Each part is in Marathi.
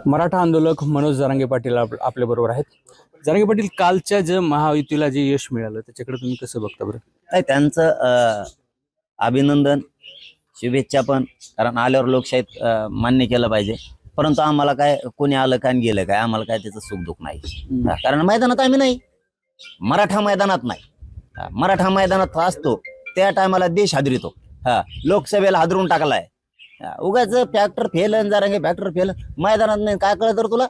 मराठा आंदोलक मनोज जरांगे पाटील आपल्या बरोबर आहेत. जरांगे पाटील, कालच्या जे महायुतीला जे यश मिळालं त्याच्याकडे तुम्ही कसं बघता बरं? नाही त्यांचं अभिनंदन, शुभेच्छा पण, कारण आल्यावर लोकशाहीत मान्य केलं पाहिजे. परंतु आम्हाला काय कोणी आलं काय आणि गेलं काय, आम्हाला काय त्याचं सुख दुःख नाही. कारण मैदानात आम्ही नाही, मराठा मैदानात नाही. मराठा मैदानात असतो त्या टायमाला देश हादरितो. लोकसभेला हादरून टाकलाय. उगाच factor fail Jarange factor fail, मैदानात नाही काय कळत तर तुला?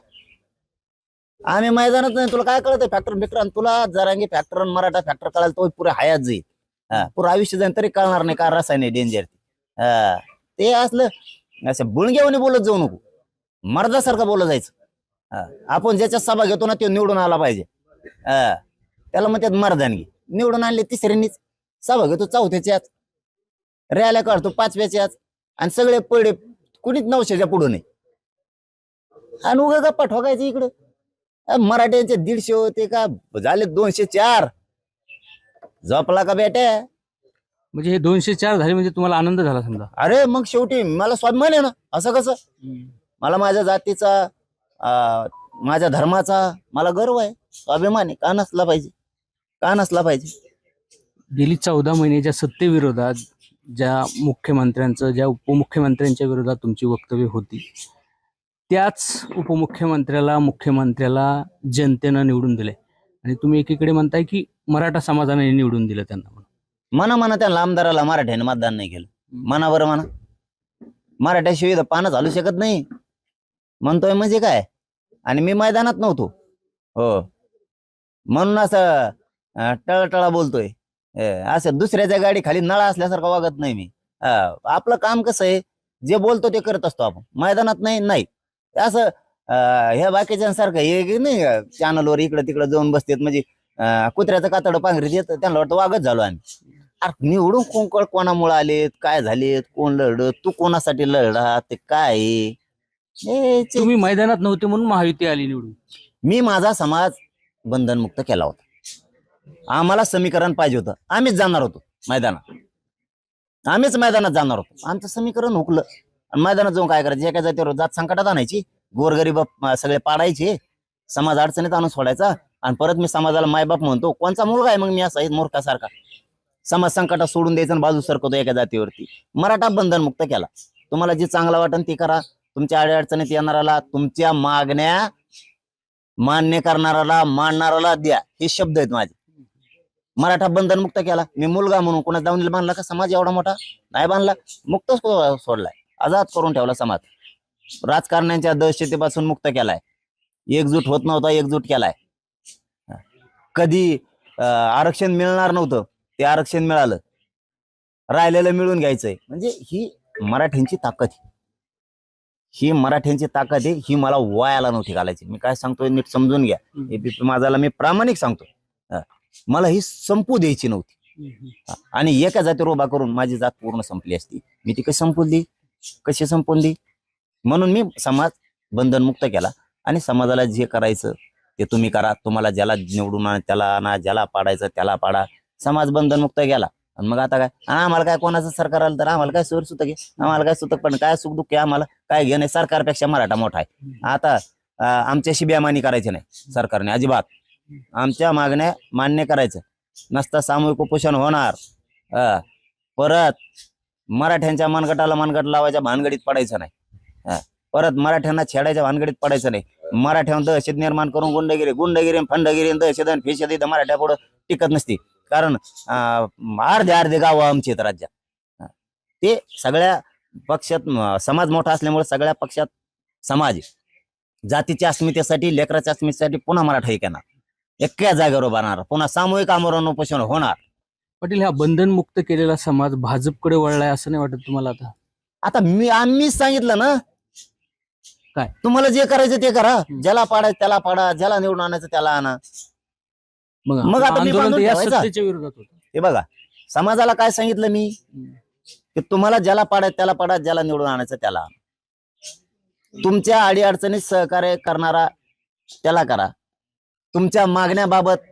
आम्ही मैदानात नाही, तुला काय कळत फॅक्टर फेक्टर? तुला जरांगे फॅक्टर आणि मराठा फॅक्टर कळायला तो पुरे हयात जाईल, पुरं आयुष्य जाईल तरी कळणार नाही का रसायन डेंजर. ते असलं असं बुळग्यावानी बोलत जाऊ नको, मर्दासारखं बोलत जायचं. आपण ज्याच्या सभा घेतो ना तो निवडून आला पाहिजे. त्याला म्हणतात मर्दानगी. निवडून आणले तिसऱ्यांनीच, सभा घेतो चौथ्याच्याच, रॅल्या काढतो पाचव्याच्याच, आणि सगळे पडे कुणीच 900च्या पुढे नाही. आणि उगा गप्पा ठोकायचं इकडं. मराठ्यांचे 150 होते का, झाले 204. झोपला का बेट्या? म्हणजे हे 204 झाले म्हणजे तुम्हाला आनंद झाला समजा? अरे मग शेवटी मला स्वाभिमान आहे ना. असं कसं? मला माझ्या जातीचा, माझ्या धर्माचा मला गर्व आहे, स्वाभिमान आहे. का नसला पाहिजे? का नसला पाहिजे? गेली 14 महिन्याच्या सत्तेविरोधात ज्या मुख्यमंत्र्यांचं, ज्या उपमुख्यमंत्र्यांच्या विरोधात तुमची वक्तव्य होती, त्याच मुख्यमंत्र्याला जनतेनं निवडून दिले, आणि तुम्ही एकीकडे म्हणताय की मराठा समाजाने निवडून दिलं त्यांना. म्हणा त्या आमदाराला मराठ्याने मतदान नाही केलं. म्हणा बरं, म्हणा. मराठ्याशिवाय पानं चालू शकत नाही म्हणतोय म्हणजे काय? आणि मी मैदानात नव्हतो, हो, म्हणून असं टळटळा बोलतोय. असं दुसऱ्याच्या गाडी खाली नळा असल्यासारखं वागत नाही मी. आपलं काम कसं आहे, जे बोलतो ते करत असतो आपण. मैदानात नाही असं ह्या बाकीच्यांसारखं हे नाही चॅनलवर इकडं तिकडं जाऊन बसतात, म्हणजे कुत्र्याचं कातड पांघरीत येत, त्यांना वाटतं वागत झालो आम्ही. अरे निवडून कोणामुळे आलेत, काय झालेत, कोण लढत, तू कोणासाठी लढला, ते काय? तुम्ही मैदानात नव्हते म्हणून महायुती आली निवडून. मी माझा समाज बंधनमुक्त केला होता. आम्हाला समीकरण पाहिजे होतं, आम्हीच जाणार होतो मैदानात. आम्हीच मैदानात जाणार होतो. आमचं समीकरण हुकलं. आणि मैदानात जाऊन काय करायचं? एका जातीवर जात संकटात आणायची, गोरगरीब सगळे पाडायचे, समाज अडचणीत आणून सोडायचा. आणि परत मी समाजाला मायबाप म्हणतो. कोणचा मुलगा आहे मग मी असा मूर्खासारखा? समाज संकटात सोडून द्यायचं आणि बाजू सरकवतो एका जातीवरती. मराठा बंधनमुक्त केला. तुम्हाला जे चांगलं वाटन ते करा. तुमच्या अडचणीत येणाऱ्याला, तुमच्या मागण्या मान्य करणाऱ्याला, मांडणाऱ्याला द्या, हे शब्द आहेत माझे. मराठा बंधनमुक्त केला. मी मुलगा म्हणून कोणा दावणीला बांधला का समाज एवढा मोठा? नाही बांधला. मुक्त सोडलाय, आजाद करून ठेवला समाज. राजकारण्यांच्या दहशतीपासून मुक्त केलाय. एकजूट होत नव्हता, एकजूट केलाय. कधी आरक्षण मिळणार नव्हतं, ते आरक्षण मिळालं. राहिलेलं मिळून घ्यायचंय. म्हणजे ही मराठ्यांची ताकद आहे. ही मराठ्यांची ताकद आहे. ही मला वायाला नव्हती घालायची. मी काय सांगतोय नीट समजून घ्या. एबीपी माझाला मी प्रामाणिक सांगतो, मला ही संपू द्यायची नव्हती. आणि एका जातीवर उभा करून माझी जात पूर्ण संपली असती. मी ती कशी संपवली, कशी संपवली? म्हणून मी समाज बंधनमुक्त केला. आणि समाजाला जे करायचं ते तुम्ही करा. तुम्हाला ज्याला निवडून आणा त्याला आणा, ज्याला पाडायचं त्याला पाडा. समाज बंधनमुक्त गेला. आणि मग आता काय? आम्हाला काय कोणाचं सरकार आलं तर आम्हाला काय सुर सुतक आहे? आम्हाला काय सुतक पण काय सुख दुःख आहे? आम्हाला काय घेणं? सरकारपेक्षा मराठा मोठा आहे. आता आमच्याशी बेमानी करायची नाही सरकारने अजिबात. आमच्या मागण्या मान्य करायचं नसता. सामूहिक उपोषण होणार. परत मराठ्यांच्या मनगटाला मनगट लावायच्या भानगडीत पडायचं नाही. परत मराठ्यांना छेडायच्या भानगडीत पडायचं नाही. मराठ्यांना दहशत निर्माण करून गुंडगिरी फंडगिरी दहशत आणि फेशत इथं मराठ्या पुढं टिकत नसती. कारण अर्धे गावं आमची आहेत राज्यात. ते सगळ्या पक्षात समाज मोठा असल्यामुळे सगळ्या पक्षात समाज जातीच्या अस्मितेसाठी, लेकराच्या अस्मितेसाठी पुन्हा मराठा एक येणार, एका जागेवर उभारणार, पुन्हा सामूहिक आमरण उपोषण होणार. पाटील, हा बंधनमुक्त केलेला समाज भाजपकडे वळलाय असं नाही वाटत तुम्हाला? आता आम्हीच सांगितलं ना, काय तुम्हाला जे करायचं ते करा. ज्याला पाडायचं त्याला पाडा, ज्याला निवडून आणायचं त्याला आणा. मग आता मी बांधून ठेवायचा? विरोधात होतं. हे बघा, समाजाला काय सांगितलं मी, की तुम्हाला ज्याला पाडायचं त्याला पाडा, ज्याला निवडून आणायचं त्याला आणा. तुमच्या अडीअडचणीत सहकार्य करणारा त्याला करा. तुमच्या मागण्याबाबत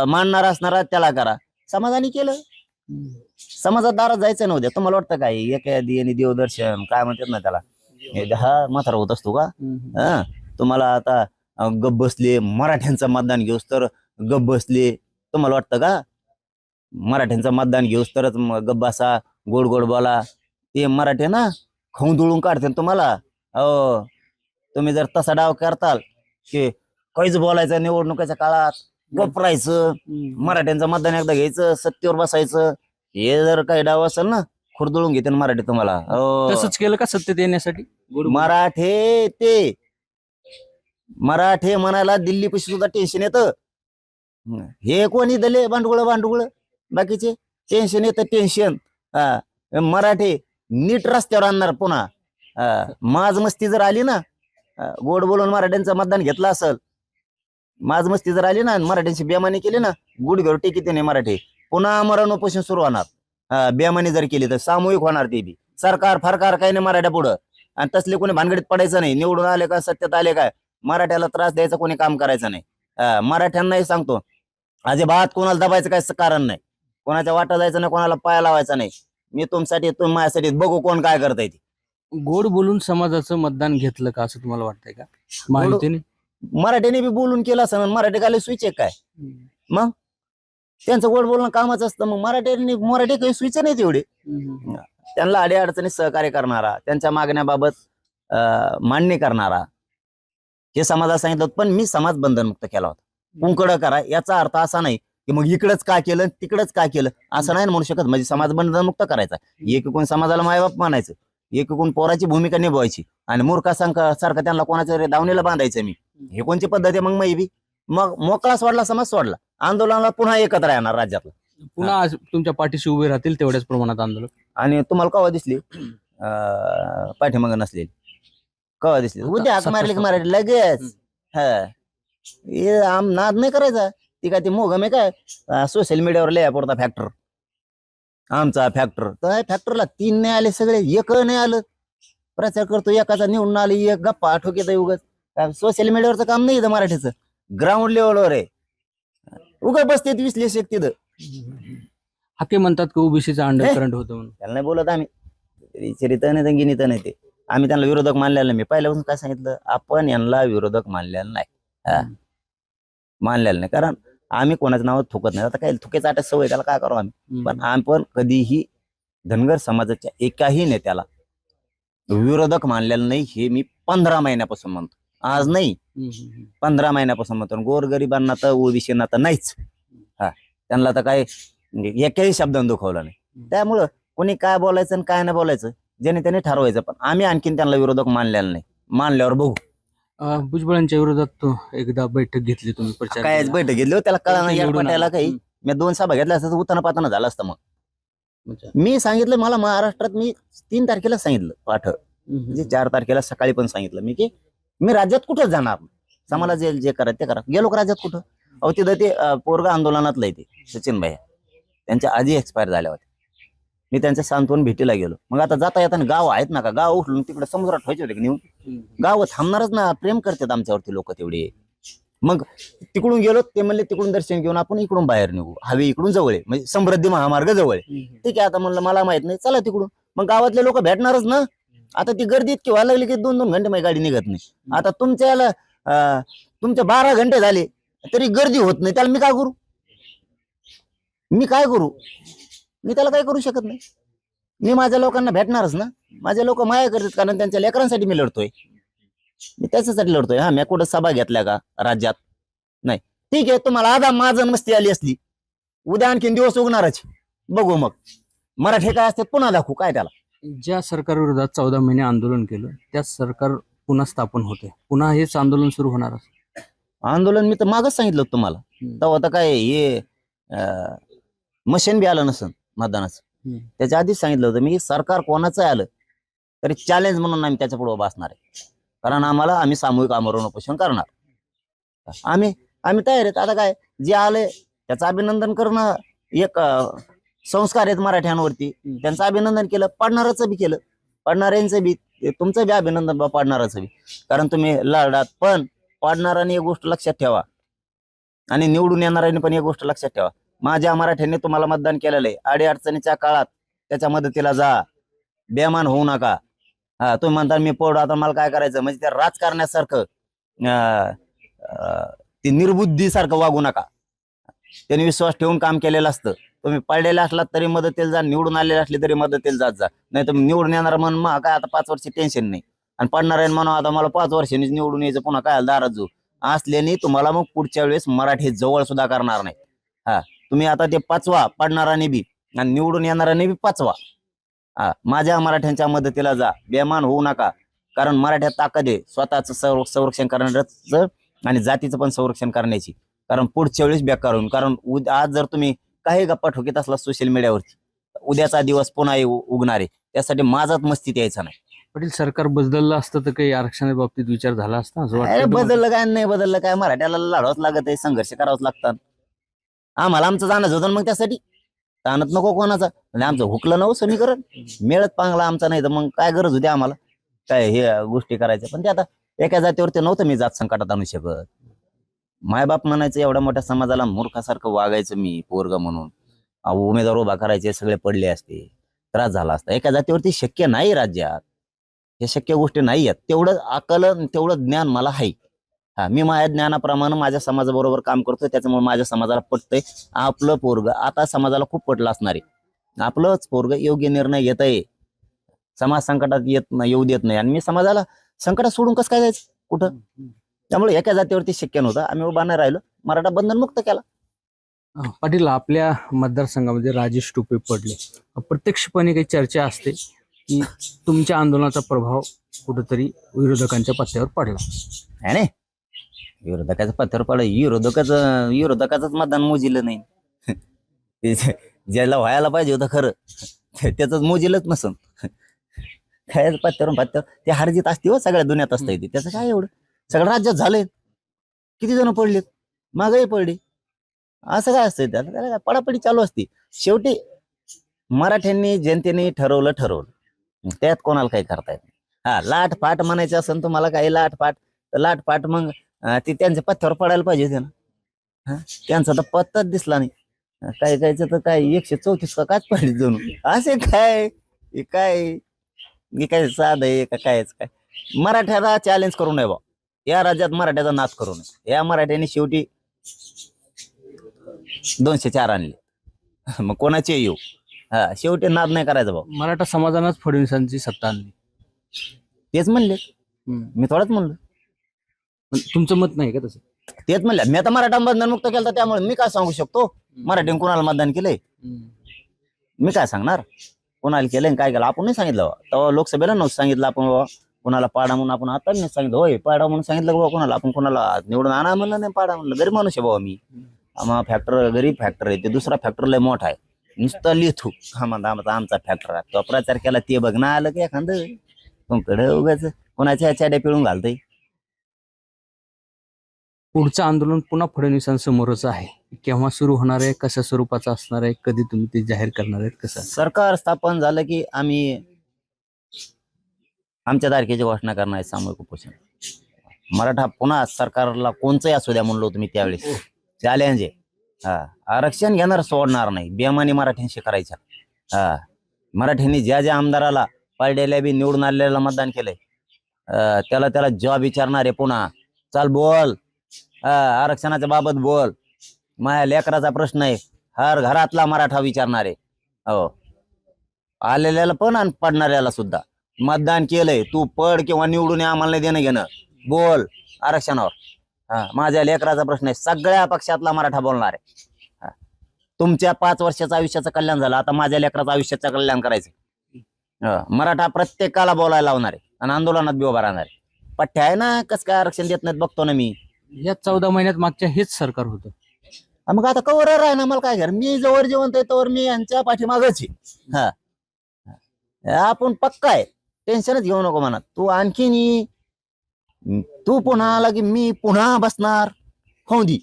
मांडणारा असणारा त्याला करा. समाजाने केलं. समाजात दारात जायचं नव्हतं. तुम्हाला वाटतं काय एका देवदर्शन काय म्हणतात ना त्याला, हा म्हातारा होत असतो का? हा तुम्हाला आता गप बसले मराठ्यांचं मतदान घेऊस तर गप बसले तुम्हाला वाटतं का? मराठ्यांचं मतदान घेऊस तरच गप बसा, गोड गोड बोला. ते मराठे ना खाऊन दुळून काढते तुम्हाला. हो तुम्ही जर तसा डाव करताल की काहीच बोलायचं निवडणुकीच्या काळात, गप राहायचं, मराठ्यांचं मतदान एकदा घ्यायचं, सत्तेवर बसायचं, हे जर काही डाव असेल ना खुरदुळून घेते ना मराठी तुम्हाला. हो तसंच केलं का सत्तेत येण्यासाठी? मराठे म्हणायला दिल्ली पैसे सुद्धा टेन्शन येतं. हे कोणी दिले भांडुळ बाकीचे टेन्शन येतं टेन्शन. मराठे नीट रस्त्यावर आणणार पुन्हा. माज मस्ती जर आली ना, गोड बोलून मराठ्यांचं मतदान घेतलं असेल, माज मस्ती जर आली ना, मराठ्यांची बेमानी केली ना, गुडघ्यावर टेकीते नाही मराठी, पुन्हा मरण उपोषण सुरू होणार. बेमानी जर केली तर सामूहिक होणार ते बी. सरकार फरकार काही नाही मराठ्या पुढं. आणि तसले कोणी भानगडीत पडायचं नाही. निवडून आले का सत्तेत आले काय मराठ्याला त्रास द्यायचा कोणी काम करायचं नाही. मराठ्यांनाही सांगतो अजिबात कोणाला दबायचं काय कारण नाही, कोणाच्या वाटा जायचं नाही, कोणाला पाया लावायचा नाही. मी तुमच्यासाठी तुम्ही माझ्यासाठी बघू कोण काय करताय ते. गोड बोलून समाजाचं मतदान घेतलं का असं तुम्हाला वाटतंय का महायुतीने? मराठ्याने बी बोलून केलं असं, मराठी काय स्विच आहे काय? मग त्यांचं गोड बोलणं कामाचं असतं. मग मराठी काही स्विच नाही तेवढे. त्यांना अडीअडचणी सहकार्य करणारा, त्यांच्या मागण्याबाबत मान्य करणारा, हे समाजाला सांगितलं होतं. पण मी समाज बंधनमुक्त केला होता. कुंकडं करा याचा अर्थ असा नाही की मग इकडंच का केलं तिकडंच का केलं असं नाही म्हणू शकत. म्हणजे समाज बंधनमुक्त करायचा, एकूण समाजाला मायबाप मानायचं, एकूण पोराची भूमिका निभवायची, आणि मूर्खासारखं त्यांना कोणाच्या दावणीला बांधायचं. मी हे कोणची पद्धत आहे? मग मैबी मग मोकळा सोडला, समाज सोडला, आंदोलनाला पुन्हा एकत्र येणार राज्यातलं, पुन्हा तुमच्या पाठीशी उभे राहतील तेवढ्याच प्रमाणात आंदोलन. आणि तुम्हाला केव्हा दिसली पाठीमाग नसलेली? केव्हा दिसली? उद्या हाक मारली की मराठी लगेच. नाद नाही करायचा. ती काय ती मोगम आहे काय सोशल मीडियावर लय पडता फॅक्टर, आमचा फॅक्टर. तर फॅक्टरला 3 नाही आले सगळे, एक नाही आलं. प्रचार करतो एकाचा निवडून आले, एक गप्पा आठवक येत उगाच. सोशल मीडियावरचं काम नाही मराठीचं, ग्राउंड लेवलवर आहे. उगा बसते विश्लेषक तिथं. हाके म्हणतात की ओबीसीचं अंडरकरंट होतं म्हणून. त्याला नाही बोलत आम्ही, चरित नाही गिनीत नाही ते. आम्ही त्यांना विरोधक मानलेला नाही. मी पहिल्यापासून काय सांगितलं, आपण यांना विरोधक मानलेला नाही. मानलेलं नाही, कारण आम्ही कोणाचं नाव थुकत नाही. आता काय थुकेचा आठ सवय, त्याला काय करू आम्ही. पण आपण कधीही धनगर समाजाच्या एकाही नेत्याला विरोधक मानलेलं नाही. हे मी 15 महिन्यापासून म्हणतो, आज नाही 15 महिन्यापासून म्हणतो. गोरगरिबांना तर ओबीसींना तर नाहीच. त्यांना तर काय एकाही शब्दाने दुखवलं नाही. त्यामुळं कोणी काय बोलायचं आणि काय नाही बोलायचं ज्याने त्याने ठरवायचं. पण आम्ही आणखीन त्यांना विरोधक मानलेला नाही. मानल्यावर बघू. भुजबळांच्या विरोधात तो एकदा बैठक घेतली तुम्ही, प्रचार काय केला. बैठक घेतली त्याला कळा निवडून पटायला आला. काही. मी 2 सभा घेतल्या असतं उताना पाताना झालं असतं. मग अच्छा. मी सांगितलं, मला महाराष्ट्रात मी 3 तारखेला सांगितलं पाठ, म्हणजे 4 तारखेला सकाळी पण सांगितलं मी की मी राज्यात कुठं जाणार, समाला जे करायचं ते करा. गेलो का राज्यात कुठं? अहो तिथं ते पोरगा आंदोलनातलं ते सचिन भाई, त्यांच्या आधी एक्सपायर झाल्या होत्या. मी त्यांच्या सांत्वन भेटीला गेलो. मग आता जाता येताना गाव आहेत ना का, गाव उठलून तिकडे समुद्रात व्हायचे होते की नेऊन. गाव थांबणारच ना, प्रेम करतात आमच्यावरती लोक तेवढे. मग तिकडून गेलो, ते म्हणले तिकडून दर्शन घेऊन आपण इकडून बाहेर निघू, हवे इकडून जवळ आहे, म्हणजे समृद्धी महामार्ग जवळ आहे. ठीक आहे, आता म्हणलं मला माहित नाही, चला तिकडून. मग गावातले लोक भेटणारच ना. आता ती गर्दी इतकी व्हायला लागली की 2-2 घंटे माझी गाडी निघत नाही. आता तुमच्या 12 घंटे झाले तरी गर्दी होत नाही. त्याला मी काय करू? मी त्याला काय करू शकत नाही. मी माझ्या लोकांना भेटणारच ना. माझे लोक माया करतात, कारण त्यांच्या लेकरांसाठी मी लढतोय, मी त्याच्यासाठी लढतोय. मी कुठं सभा घेतल्या का राज्यात? नाही. ठीक आहे, तुम्हाला आधा माझं मस्ती आली असली, उद्या आणखीन दिवस उगणारच. बघू मग मराठी काय असते पुन्हा दाखवू काय त्याला. ज्या सरकार विरोधात 14 महिने आंदोलन केलं, त्याच सरकार पुन्हा स्थापन होते, पुन्हा हेच आंदोलन सुरू होणार. आंदोलन मी तर मागच सांगितलं होतं तुम्हाला. तेव्हा आता काय हे मशीन बी आलं नसन मतदानाचं. त्याच्या आधीच सांगितलं होतं मी, सरकार कोणाचं आलं तरी चॅलेंज म्हणून आम्ही त्याच्या पुढे उभा असणार आहे. कारण आम्ही सामूहिक आमरण उपोषण करणार. आम्ही तयार आहेत. आता काय जे आले त्याचं अभिनंदन करणं एक संस्कार आहेत मराठ्यांवरती. त्यांचं अभिनंदन केलं, पाडणाराचं बी केलं, पाडणाऱ्यांचं बी, तुमचं बी अभिनंदन बा पाडणाराचं बी. कारण तुम्ही लढात. पण पाडणाऱ्यांनी एक गोष्ट लक्षात ठेवा आणि निवडून येणाऱ्यांनी पण एक गोष्ट लक्षात ठेवा, माझ्या मराठ्यांनी तुम्हाला मतदान केलेलं आहे. अडीअडचणीच्या काळात त्याच्या मदतीला जा, बेमान होऊ नका. हा तुम्ही म्हणता मी पडू आता मला काय करायचं, म्हणजे त्या राजकारण्यासारखं अं, अं, ते निर्बुद्धीसारखं वागू नका. त्यांनी विश्वास ठेवून काम केलेलं असतं. तुम्ही पडलेला असलात तरी मदतीला जा, निवडून आलेले असले तरी मदतीला जात जा. नाही तर निवडून येणार म्हणून मग काय आता 5 वर्ष टेन्शन नाही, आणि पडणार आहे म्हणून आता मला 5 वर्षांनीच निवडून यायचं, पुन्हा काय दारात जाऊ असल्याने तुम्हाला मग पुढच्या वेळेस मराठी जवळ सुद्धा करणार नाही. हा तुम्ही आता ते पचवा, पडणाराने बी आणि निवडून येणाऱ्याने बी पचवा. हा माझ्या मराठ्यांच्या मदतीला जा, बेमान होऊ नका. कारण मराठ्यात ताकद आहे स्वतःच संरक्षण करण्याचं आणि जातीचं पण संरक्षण करण्याची. कारण पुढच्या वेळेस बेकार होऊन, कारण आज जर तुम्ही काही गप्पा ठोकीत असला सोशल मीडियावरती, उद्याचा दिवस पुन्हा उगणार आहे. त्यासाठी माझाच मस्तीत यायचा नाही. पाटील सरकार बदललं असतं तर काही आरक्षणाच्या बाबतीत विचार झाला असता असं अरे वाटतं तुम्हाला? बदललं काय नाही बदललं काय, मराठ्याला लढावंच लागत आहे, संघर्ष करावंच लागतात. आम्हाला आमचं जाणंच होतं ना मग त्यासाठी. ताणत नको कोणाचा, म्हणजे आमचं हुकलं नव समीकरण मिळत पांगला आमचा, नाही तर मग काय गरज होती आम्हाला काय हे गोष्टी करायच्या. पण ते आता एका जातीवरती नव्हतं मी जात संकटात आणू शकत. मायबाप म्हणायचं एवढ्या मोठ्या समाजाला मूर्खासारखं वागायचं मी पोरग म्हणून, उमेदवार उभा करायचे सगळे पडले असते, त्रास झाला असता. एका जातीवरती शक्य नाही राज्यात, हे शक्य गोष्टी नाही आहेत. तेवढं अकल तेवढं ज्ञान मला आहे. हा मी माझ्या ज्ञानाप्रमाणे माझ्या समाजाबरोबर काम करतोय, त्याच्यामुळे माझ्या समाजाला पटतंय आपलं पोरग. आता समाजाला खूप पटलं असणार आहे, आपलंच पोरग योग्य निर्णय घेत आहे, समाज संकटात येऊ देत नाही. आणि मी समाजाला संकटात सोडून कसं काय जायचं कुठं. त्यामुळे एका जातीवरती शक्य नव्हतं, आम्ही उभा नाही राहिलो, मराठा बंधन मुक्त केला. पाटील आपल्या मतदारसंघामध्ये राजेश टोपे पडले, प्रत्यक्षपणे काही चर्चा असते की तुमच्या आंदोलनाचा प्रभाव कुठेतरी विरोधकांच्या पत्त्यावर पडला है ना. विरोधकाचं पत्थर पडलं, विरोधकाचंच मतदान मोजिलं नाही. ज्याला व्हायला पाहिजे होतं खरं त्याच मोजिलच नसन. काय पत्त्यावर ते हारजीत असते हो, सगळ्या दुनियात असता येते. त्याचं काय एवढं, सगळ्या राज्यात झालंय, किती जण पडलेत, मागही पडले. असं काय असतंय त्याला काय पडापडी चालू असते. शेवटी मराठ्यांनी जनतेने ठरवलं, त्यात कोणाला काही करता येत नाही. हा लाटपाट म्हणायचं असेल तुम्हाला, काही लाटपाट तर लाटपाट मग ते त्यांच्या पथ्यावर पडायला पाहिजे होते ना. हा त्यांचा तर पत्ताच दिसला नाही. काय कायचं तर काय 134 का काच पडली जणू. असे काय काय साध आहे का कायच काय. मराठ्याला चॅलेंज करू नये बा, या राज्यात मराठ्याचा नाच करू नये. या मराठ्याने शेवटी 204 आणले, मग कोणाचे येऊ. हा शेवटी नाद नाही करायचा भाऊ. मराठा समाजानंच फडणवीसांची सत्ता आणली. तेच म्हणले, मी थोडंच म्हणलो. पण तुमचं मत नाही का तसं? तेच म्हणले, मी आता मराठा मतदान मुक्त केलं, त्यामुळे मी काय सांगू शकतो मराठीने कोणाला मतदान केलंय. मी काय सांगणार कोणाला केलंय काय केलं. आपण नाही सांगितलं तेव्हा लोकसभेला नव्हतं सांगितलं आपण बाबा कोणाला पाडा म्हणून. आपण आता नाही सांगितलं होय पाडा म्हणून सांगितलं बाबा कोणाला. आपण कोणाला निवडून आणा म्हणलं नाही, पाडा म्हणलं. गरीब माणूस आहे बाबा मी. आम्हा फॅक्टर गरीब फॅक्टर आहे, ते दुसरा फॅक्टर लय मोठा आहे, नुसतं लिथू. हा म्हणता आमचा फॅक्टर आहे, तो प्रचार केला ते बघ ना आलं की एखादं तुमकडे उगाच कोणाच्या चाड्या पिळून घालतंय. पुढचं आंदोलन पुन्हा फडणवीसांसमोरच आहे. केव्हा सुरू होणार आहे, कशा स्वरूपाचं असणार आहे, कधी तुम्ही ते जाहीर करणार आहेत, कसं? सरकार स्थापन झालं की आम्ही आमच्या तारखेची घोषणा करणार आहे, सामूहिक उपोषण. मराठा पुन्हा सरकारला कोणचंही असू द्या म्हणलो तुम्ही त्यावेळेस, चॅलेंज आहे. हा आरक्षण घेणार सोडणार नाही, बेमानी मराठ्यांशी करायच्या. हा मराठ्यांनी ज्या ज्या आमदाराला पडलेल्या बी निवडून आलेला मतदान केलंय, त्याला जॉब विचारणार आहे पुन्हा. चल बोल, आरक्षणाच्या बाबत बोल, माझ्या लेकराचा प्रश्न आहे, हर घरातला मराठा विचारणार आहे. हो आलेल्याला पण आणि पडणाऱ्याला सुद्धा. मतदान केलंय, तू पड किंवा निवडून ये, आम्हाला नाही देणं घेणं, बोल आरक्षणावर. हा माझ्या लेकराचा प्रश्न आहे, सगळ्या पक्षातला मराठा बोलणार आहे. तुमच्या 5 वर्षाचं आयुष्याचं कल्याण झालं, आता माझ्या लेकराचं आयुष्याचं कल्याण करायचं. मराठा प्रत्येकाला बोलायला लावणार आहे आणि आंदोलनात बी उभा राहणार आहे. पठ्ठ्या आहे ना, कसं काय आरक्षण देत नाहीत बघतो ना मी. या 14 महिन्यात मागच्या हेच सरकार होतं. मग आता कवर आहे ना, मला काय कर, मी जवळ जिवंत आहे तोवर मी यांच्या पाठीमागच आहे. हा आपण पक्का आहे, टेन्शनच घेऊ नको म्हणा. तू आणखीन तू पुन्हा आला की मी पुन्हा बसणार, हो दी.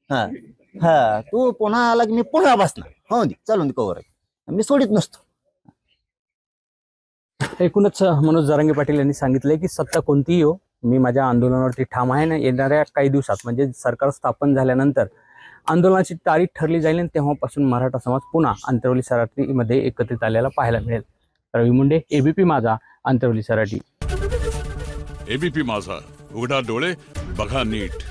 हा तू पुन्हा आला की मी पुन्हा बसणार, हो दी. चलून कवर आहे, मी सोडित नसतो. एकूणच मनोज जरांगे पाटील यांनी सांगितलंय की सत्ता कोणतीही हो, मी माझ्या आंदोलनावरती ठाम आहे ना. येणाऱ्या काही दिवसात म्हणजे सरकार स्थापन झाल्यानंतर आंदोलनाची तारीख ठरली जाईल आणि तेव्हापासून मराठा समाज पुन्हा आंतरवली सराटीमध्ये एकत्रित आलेला पाहायला मिळेल. रवी मुंडे, एबीपी माझा, अंतरवली सराटी. एबीपी माझा, उघडा डोळे बघा नीट.